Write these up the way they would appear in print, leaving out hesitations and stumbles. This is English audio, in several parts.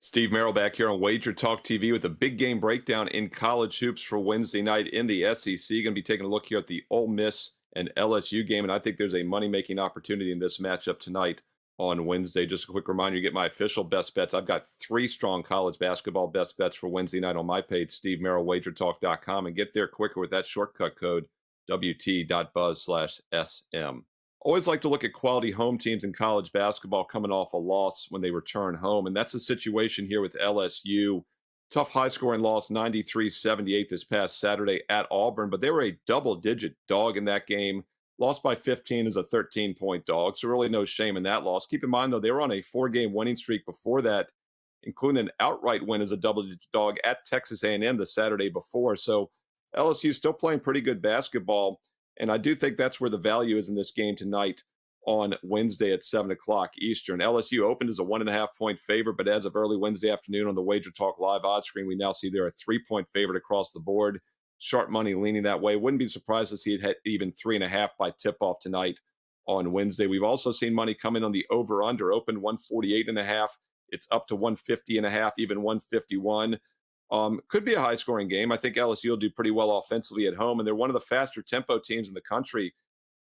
Steve Merrill back here on WagerTalk TV with a big game breakdown in college hoops for Wednesday night in the SEC. Going to be taking a look here at the Ole Miss and LSU game, and I think there's a money-making opportunity in this matchup tonight on Wednesday. Just a quick reminder, you get my official best bets. I've got three strong college basketball best bets for Wednesday night on my page, stevemerrillwagertalk.com, and get there quicker with that shortcut code, WT.buzz/SM. Always like to look at quality home teams in college basketball coming off a loss when they return home. And that's the situation here with LSU. Tough high scoring loss, 93-78 this past Saturday at Auburn, but they were a double digit dog in that game. Lost by 15 as a 13-point dog. So really no shame in that loss. Keep in mind, though, they were on a 4-game winning streak before that, including an outright win as a double digit dog at Texas A&M the Saturday before. So LSU still playing pretty good basketball. And I do think that's where the value is in this game tonight on Wednesday at 7 o'clock Eastern. LSU opened as a 1.5-point favorite, but as of early Wednesday afternoon on the Wager Talk live odds screen, we now see they're a 3-point favorite across the board. Sharp money leaning that way. Wouldn't be surprised to see it hit even 3.5 by tip-off tonight on Wednesday. We've also seen money come in on the over-under. Opened 148.5. It's up to 150.5, even 151. Could be a high-scoring game. I think LSU will do pretty well offensively at home, and they're one of the faster tempo teams in the country,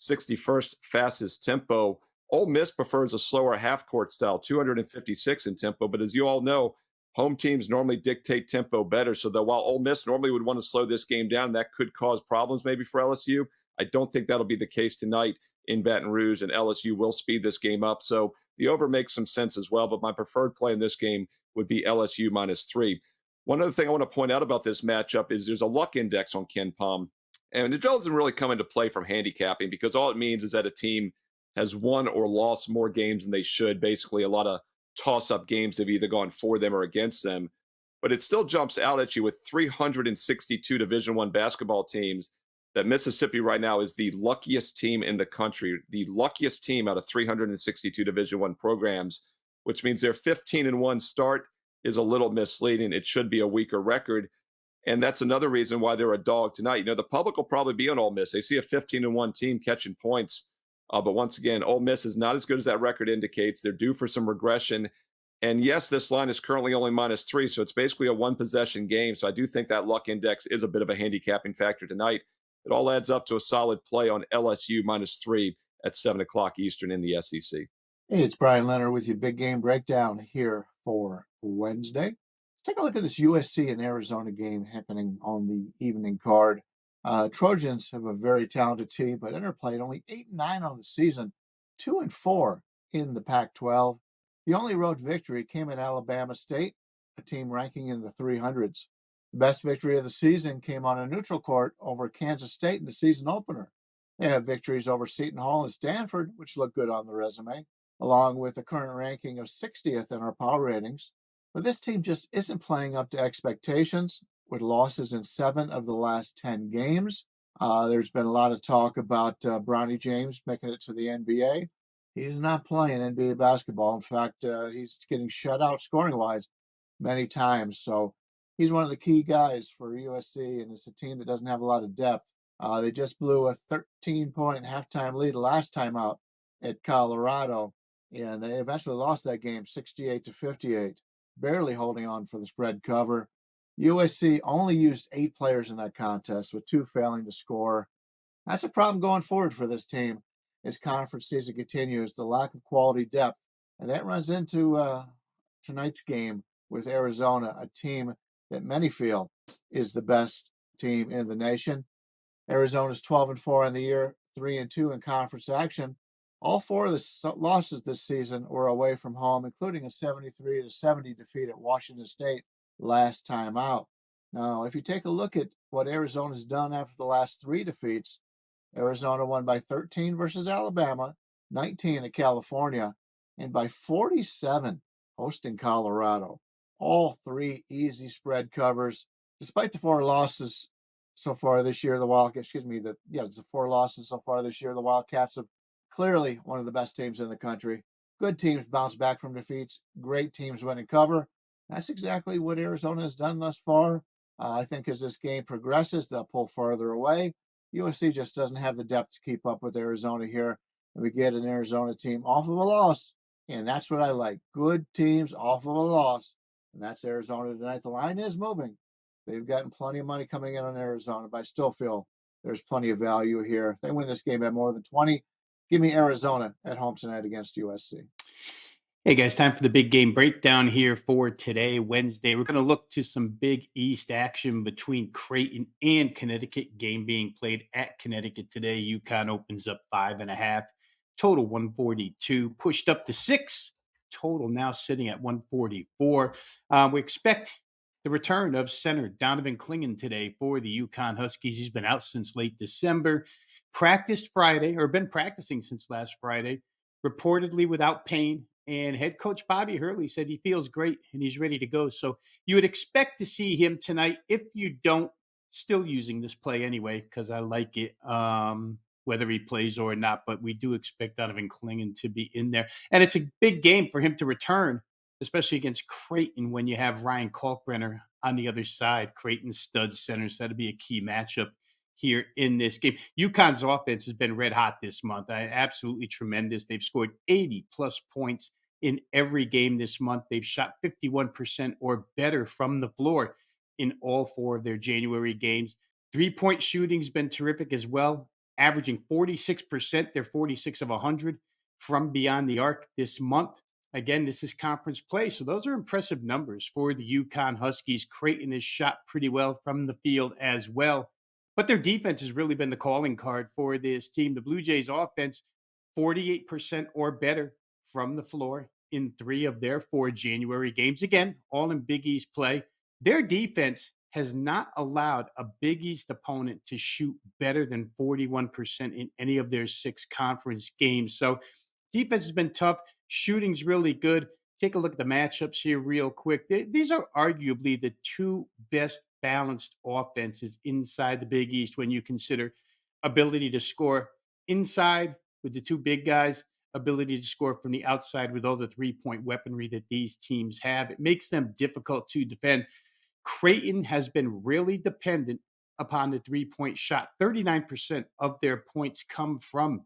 61st fastest tempo. Ole Miss prefers a slower half-court style, 256 in tempo, but as you all know, home teams normally dictate tempo better, so that while Ole Miss normally would want to slow this game down, that could cause problems maybe for LSU. I don't think that'll be the case tonight in Baton Rouge, and LSU will speed this game up, so the over makes some sense as well, but my preferred play in this game would be LSU -3. One other thing I want to point out about this matchup is there's a luck index on Ken Palm, and it doesn't really come into play from handicapping because all it means is that a team has won or lost more games than they should. Basically, a lot of toss-up games have either gone for them or against them. But it still jumps out at you with 362 Division I basketball teams that Mississippi right now is the luckiest team in the country, the luckiest team out of 362 Division I programs, which means their 15-1 start is a little misleading. It should be a weaker record. And that's another reason why they're a dog tonight. You know, the public will probably be on Ole Miss. They see a 15-1 team catching points. But once again, Ole Miss is not as good as that record indicates. They're due for some regression. And yes, this line is currently only -3. So it's basically a one-possession game. So I do think that luck index is a bit of a handicapping factor tonight. It all adds up to a solid play on LSU -3 at 7 o'clock Eastern in the SEC. Hey, it's Brian Leonard with your big game breakdown here for Wednesday. Let's take a look at this USC and Arizona game happening on the evening card. Trojans have a very talented team, but interplayed only 8-9 on the season, 2-4 in the Pac-12. The only road victory came at Alabama State, a team ranking in the 300s. The best victory of the season came on a neutral court over Kansas State in the season opener. They have victories over Seton Hall and Stanford, which look good on the resume, along with a current ranking of 60th in our power ratings. But this team just isn't playing up to expectations with losses in 7 of the last 10 games. There's been a lot of talk about Bronny James making it to the NBA. He's not playing NBA basketball. In fact, he's getting shut out scoring-wise many times. So he's one of the key guys for USC, and it's a team that doesn't have a lot of depth. They just blew a 13-point halftime lead last time out at Colorado, and they eventually lost that game 68-58, barely holding on for the spread cover. USC only used 8 players in that contest, with 2 failing to score. That's a problem going forward for this team as conference season continues, the lack of quality depth. And that runs into tonight's game with Arizona, a team that many feel is the best team in the nation. Arizona's 12-4 on the year, 3-2 in conference action. All 4 of the losses this season were away from home, including a 73-70 defeat at Washington State last time out. Now, if you take a look at what Arizona's done after the last 3 defeats, Arizona won by 13 versus Alabama, 19 at California, and by 47 hosting Colorado. All 3 easy spread covers. Despite the 4 losses so far this year, the 4 losses so far this year, the Wildcats have clearly one of the best teams in the country. Good teams bounce back from defeats. Great teams win and cover. That's exactly what Arizona has done thus far. I think as this game progresses, they'll pull farther away. USC just doesn't have the depth to keep up with Arizona here. And we get an Arizona team off of a loss, and that's what I like. Good teams off of a loss. and that's Arizona tonight. The line is moving. They've gotten plenty of money coming in on Arizona, but I still feel there's plenty of value here. They win this game at more than 20. Give me Arizona at home tonight against USC. Hey guys, time for the big game breakdown here for today, Wednesday. We're going to look to some Big East action between Creighton and Connecticut. Game being played at Connecticut today. UConn opens up 5.5. Total 142. Pushed up to 6. Total now sitting at 144. We expect the return of center Donovan Clingan today for the UConn Huskies. He's been out since late December. Practiced Friday, or been practicing since last Friday. Reportedly without pain. And head coach Bobby Hurley said he feels great and he's ready to go. So you would expect to see him tonight. If you don't, still using this play anyway, because I like it, whether he plays or not. But we do expect Donovan Clingan to be in there. And it's a big game for him to return, especially against Creighton when you have Ryan Kalkbrenner on the other side. Creighton stud center. So that'll be a key matchup here in this game. UConn's offense has been red hot this month. Absolutely tremendous. They've scored 80 plus points in every game this month. They've shot 51% or better from the floor in all 4 of their January games. 3-point shooting's been terrific as well, averaging 46%. They're 46 of 100 from beyond the arc this month. Again, this is conference play, so those are impressive numbers for the UConn Huskies. Creighton has shot pretty well from the field as well. But their defense has really been the calling card for this team. The Blue Jays offense, 48% or better from the floor in 3 of their 4 January games. Again, all in Big East play. Their defense has not allowed a Big East opponent to shoot better than 41% in any of their 6 conference games. So defense has been tough. Shooting's really good. Take a look at the matchups here real quick. These are arguably the 2 best balanced offenses inside the Big East when you consider ability to score inside with the 2 big guys, ability to score from the outside with all the 3-point weaponry that these teams have. It makes them difficult to defend. Creighton has been really dependent upon the 3-point shot. 39% of their points come from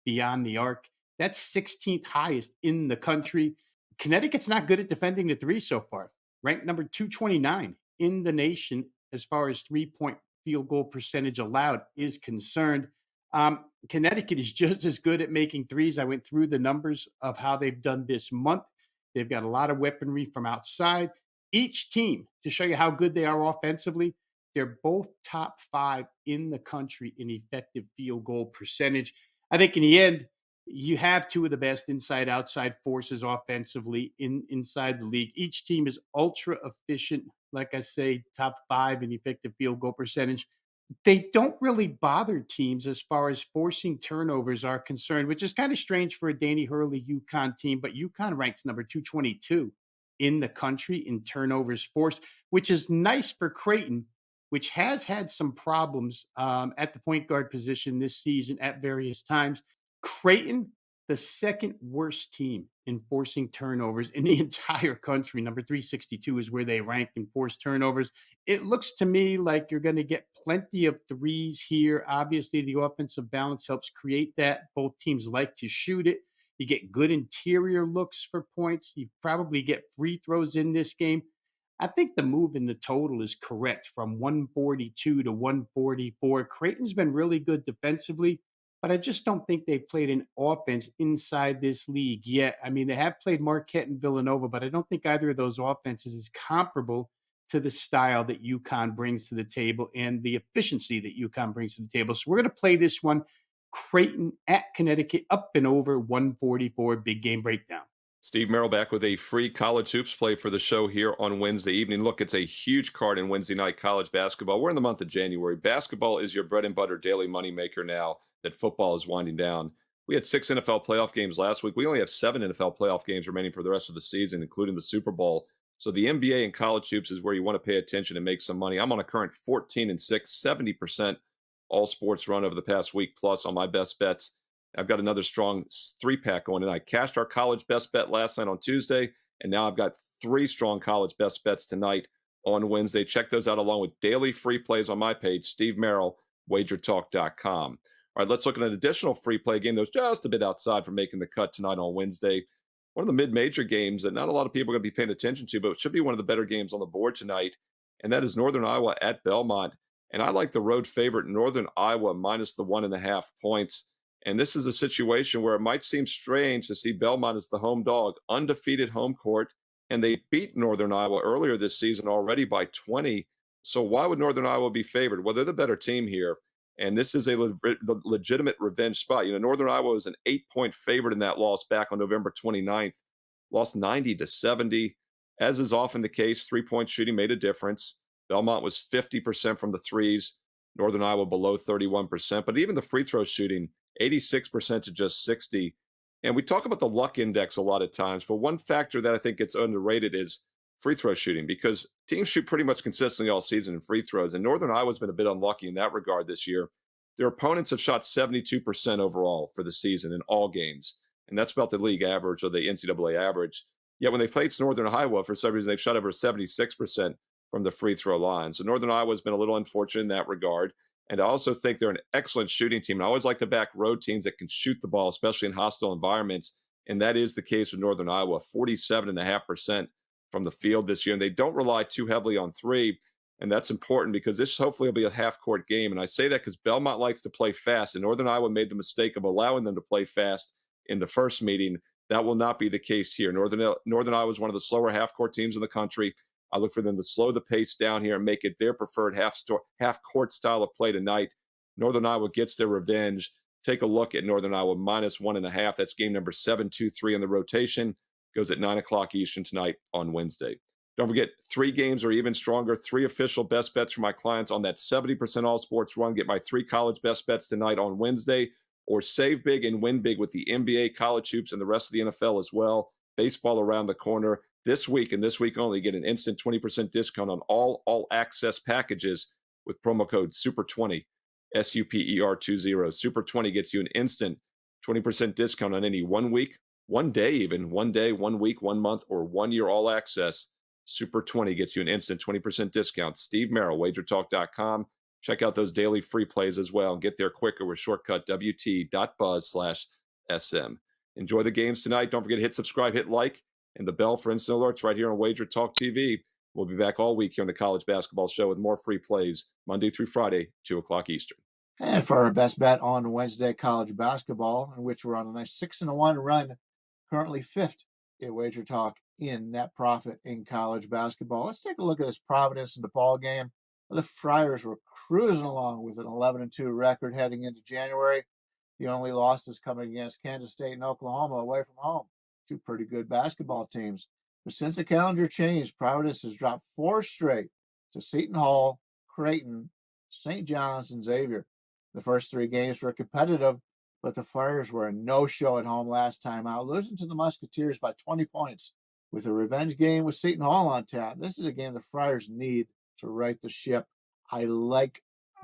beyond the arc. That's 16th highest in the country. Connecticut's not good at defending the 3 so far. Ranked number 229 in the nation as far as 3-point field goal percentage allowed is concerned. Connecticut is just as good at making 3s. I went through the numbers of how they've done this month. They've got a lot of weaponry from outside. Each team, to show you how good they are offensively, they're both top 5 in the country in effective field goal percentage. I think in the end, you have 2 of the best inside-outside forces offensively inside the league. Each team is ultra efficient. Like I say, top 5 in effective field goal percentage. They don't really bother teams as far as forcing turnovers are concerned, which is kind of strange for a Danny Hurley UConn team, but UConn ranks number 222 in the country in turnovers forced, which is nice for Creighton, which has had some problems at the point guard position this season at various times. Creighton, the second worst team in forcing turnovers in the entire country. Number 362 is where they rank in forced turnovers. It looks to me like you're going to get plenty of 3s here. Obviously, the offensive balance helps create that. Both teams like to shoot it. You get good interior looks for points. You probably get free throws in this game. I think the move in the total is correct from 142 to 144. Creighton's been really good defensively, but I just don't think they've played an offense inside this league yet. I mean, they have played Marquette and Villanova, but I don't think either of those offenses is comparable to the style that UConn brings to the table and the efficiency that UConn brings to the table. So we're going to play this one. Creighton at Connecticut, up and over 144, big game breakdown. Steve Merrill back with a free college hoops play for the show here on Wednesday evening. Look, it's a huge card in Wednesday night college basketball. We're in the month of January. Basketball is your bread and butter daily moneymaker now that football is winding down. We had 6 NFL playoff games last week. We only have 7 NFL playoff games remaining for the rest of the season, including the Super Bowl. So the NBA and college hoops is where you want to pay attention and make some money. I'm on a current 14-6, 70% all sports run over the past week plus on my best bets. I've got another strong 3-pack going, and I cashed our college best bet last night on Tuesday, and now I've got 3 strong college best bets tonight on Wednesday. Check those out along with daily free plays on my page, Steve Merrill, WagerTalk.com. All right, let's look at an additional free play game that was just a bit outside for making the cut tonight on Wednesday. one of the mid-major games that not a lot of people are going to be paying attention to, but it should be one of the better games on the board tonight, and that is Northern Iowa at Belmont. And I like the road favorite, Northern Iowa, minus the 1.5 points. And this is a situation where it might seem strange to see Belmont as the home dog, undefeated home court, and they beat Northern Iowa earlier this season already by 20. So why would Northern Iowa be favored? Well, they're the better team here, and this is a legitimate revenge spot. Northern Iowa was an 8-point favorite in that loss back on November 29th, lost 90-70. As is often the case, 3-point shooting made a difference. Belmont was 50% from the threes, Northern Iowa below 31%, but even the free throw shooting, 86% to just 60. And we talk about the luck index a lot of times, but one factor that I think gets underrated is free throw shooting, because teams shoot pretty much consistently all season in free throws. And Northern Iowa's been a bit unlucky in that regard this year. Their opponents have shot 72% overall for the season in all games. And that's about the league average or the NCAA average. Yet when they faced Northern Iowa, for some reason, they've shot over 76% from the free throw line. So Northern Iowa has been a little unfortunate in that regard. And I also think they're an excellent shooting team. And I always like to back road teams that can shoot the ball, especially in hostile environments. And that is the case with Northern Iowa, 47.5% from the field this year. And they don't rely too heavily on three. And that's important because this hopefully will be a half-court game. And I say that because Belmont likes to play fast. And Northern Iowa made the mistake of allowing them to play fast in the first meeting. That will not be the case here. Northern Iowa is one of the slower half-court teams in the country. I look for them to slow the pace down here and make it their preferred half-court style of play tonight. Northern Iowa gets their revenge. Take a look at Northern Iowa minus 1.5. That's game number 723 in the rotation. Goes at 9 o'clock Eastern tonight on Wednesday. Don't forget, 3 games or even stronger, 3 official best bets for my clients on that 70% all sports run. Get my 3 college best bets tonight on Wednesday, or save big and win big with the NBA, college hoops, and the rest of the NFL as well. Baseball around the corner. This week and this week only, get an instant 20% discount on all access packages with promo code SUPER20, SUPER20. SUPER20 gets you an instant 20% discount on any 1 week, 1 day even, 1 day, 1 week, 1 month, or 1 year all access. SUPER20 gets you an instant 20% discount. Steve Merrill, WagerTalk.com. Check out those daily free plays as well and get there quicker with shortcut WT.buzz/SM. Enjoy the games tonight. Don't forget to hit subscribe, hit like, and the bell for instant alerts right here on Wager Talk TV. We'll be back all week here on the College Basketball Show with more free plays Monday through Friday, 2 o'clock Eastern. And for our best bet on Wednesday college basketball, in which we're on a nice 6-1 run, currently 5th at Wager Talk in net profit in college basketball. Let's take a look at this Providence and DePaul game. The Friars were cruising along with an 11-2 record heading into January. The only losses coming against Kansas State and Oklahoma away from home. 2 pretty good basketball teams. But since the calendar changed, Providence has dropped 4 straight to Seton Hall, Creighton, St. John's, and Xavier. The first 3 games were competitive, but the Friars were a no-show at home last time out, losing to the Musketeers by 20 points. With a revenge game with Seton Hall on tap, this is a game the Friars need to right the ship. I like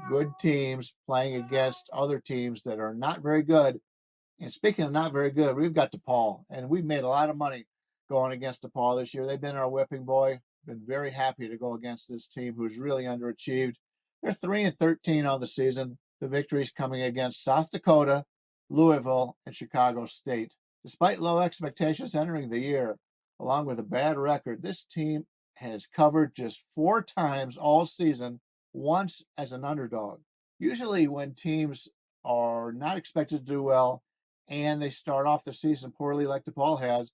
good teams playing against other teams that are not very good. And speaking of not very good, we've got DePaul, and we've made a lot of money going against DePaul this year. They've been our whipping boy. Been very happy to go against this team who's really underachieved. They're 3-13 on the season. The victories coming against South Dakota, Louisville, and Chicago State. Despite low expectations entering the year, along with a bad record, this team has covered just 4 times all season, once as an underdog. Usually when teams are not expected to do well and they start off the season poorly like DePaul has,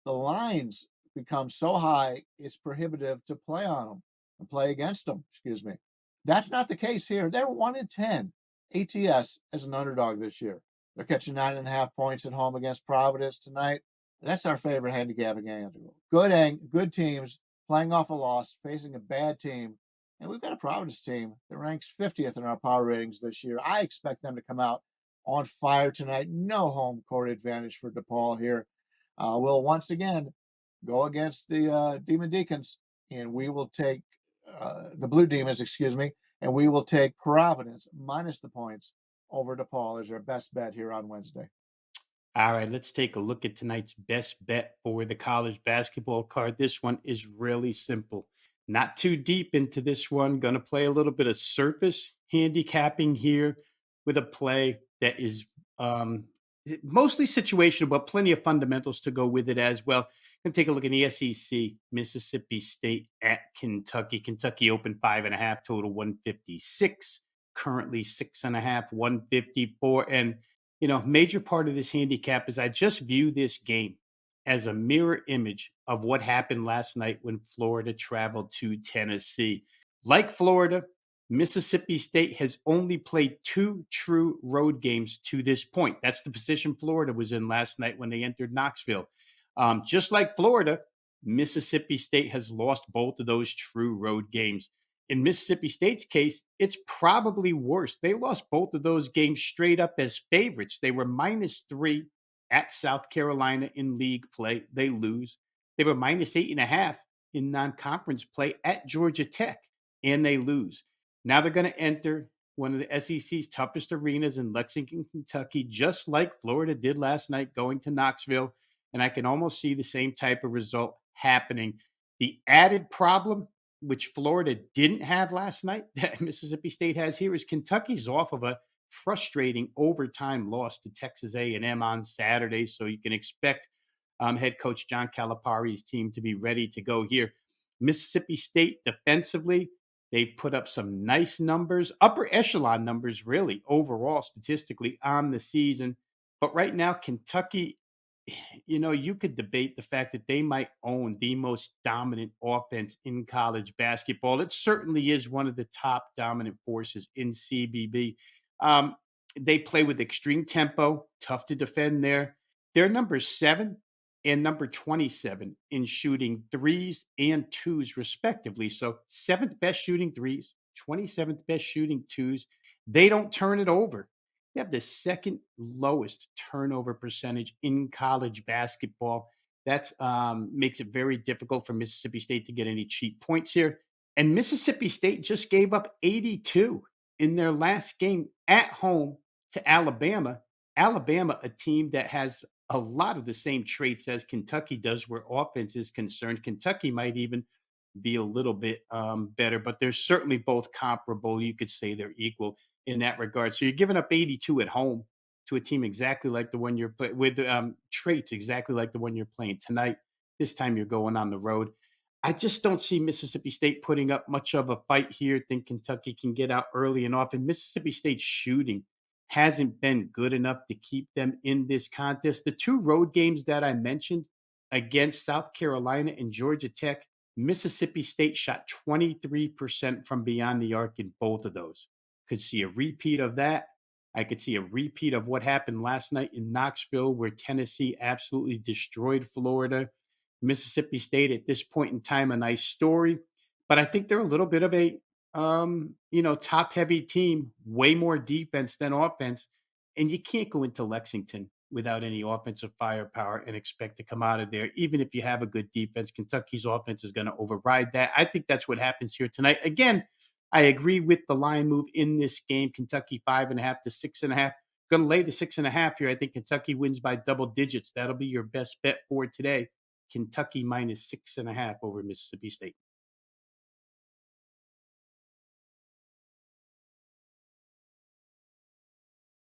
the lines become so high it's prohibitive to play on them and play against them, That's not the case here. They're 1-10 ATS as an underdog this year. They're catching 9.5 points at home against Providence tonight. That's our favorite handicapping angle. Good teams playing off a loss, facing a bad team. And we've got a Providence team that ranks 50th in our power ratings this year. I expect them to come out on fire tonight. No home court advantage for DePaul here. We'll once again go against the Demon Deacons, and we will take the Blue Demons, and we will take Providence minus the points over DePaul as our best bet here on Wednesday. All right, let's take a look at tonight's best bet for the college basketball card. This one is really simple. Not too deep into this one. Going to play a little bit of surface handicapping here with a play that is mostly situational, but plenty of fundamentals to go with it as well. And take a look at the SEC, Mississippi State at Kentucky. Kentucky opened 5.5, total 156. Currently 6.5, 154. And, major part of this handicap is I just view this game as a mirror image of what happened last night when Florida traveled to Tennessee. Like Florida, Mississippi State has only played 2 true road games to this point. That's the position Florida was in last night when they entered Knoxville. Just like Florida, Mississippi State has lost both of those true road games. In Mississippi State's case, it's probably worse. They lost both of those games straight up as favorites. They were -3 at South Carolina in league play. They lose. They were -8.5 in non-conference play at Georgia Tech, and they lose. Now they're going to enter one of the SEC's toughest arenas in Lexington, Kentucky, just like Florida did last night going to Knoxville. And I can almost see the same type of result happening. The added problem, which Florida didn't have last night, that Mississippi State has here, is Kentucky's off of a frustrating overtime loss to Texas A&M on Saturday. So you can expect head coach John Calipari's team to be ready to go here. Mississippi State defensively, they put up some nice numbers, upper echelon numbers, really, overall, statistically on the season. But right now, Kentucky, you could debate the fact that they might own the most dominant offense in college basketball. It certainly is one of the top dominant forces in CBB. They play with extreme tempo, tough to defend there. They're number 7 and number 27 in shooting threes and twos, respectively. So 7th best shooting threes, 27th best shooting twos. They don't turn it over. They have the second lowest turnover percentage in college basketball. That makes it very difficult for Mississippi State to get any cheap points here. And Mississippi State just gave up 82 in their last game at home to Alabama. Alabama, a team that has a lot of the same traits as Kentucky does where offense is concerned. Kentucky might even be a little bit better, but they're certainly both comparable. You could say they're equal in that regard. So you're giving up 82 at home to a team exactly like the one you're playing with, traits exactly like the one you're playing tonight. This time you're going on the road. I just don't see Mississippi State putting up much of a fight here. Think Kentucky can get out early and often. Mississippi State shooting hasn't been good enough to keep them in this contest. The 2 road games that I mentioned against South Carolina and Georgia Tech, Mississippi State shot 23% from beyond the arc in both of those. Could see a repeat of that. I could see a repeat of what happened last night in Knoxville, where Tennessee absolutely destroyed Florida. Mississippi State at this point in time, a nice story, but I think they're a little bit of a top heavy team, way more defense than offense. And you can't go into Lexington without any offensive firepower and expect to come out of there. Even if you have a good defense, Kentucky's offense is going to override that. I think that's what happens here tonight. Again, I agree with the line move in this game. Kentucky 5.5 to 6.5. Going to lay the 6.5 here. I think Kentucky wins by double digits. That'll be your best bet for today. Kentucky -6.5 over Mississippi State.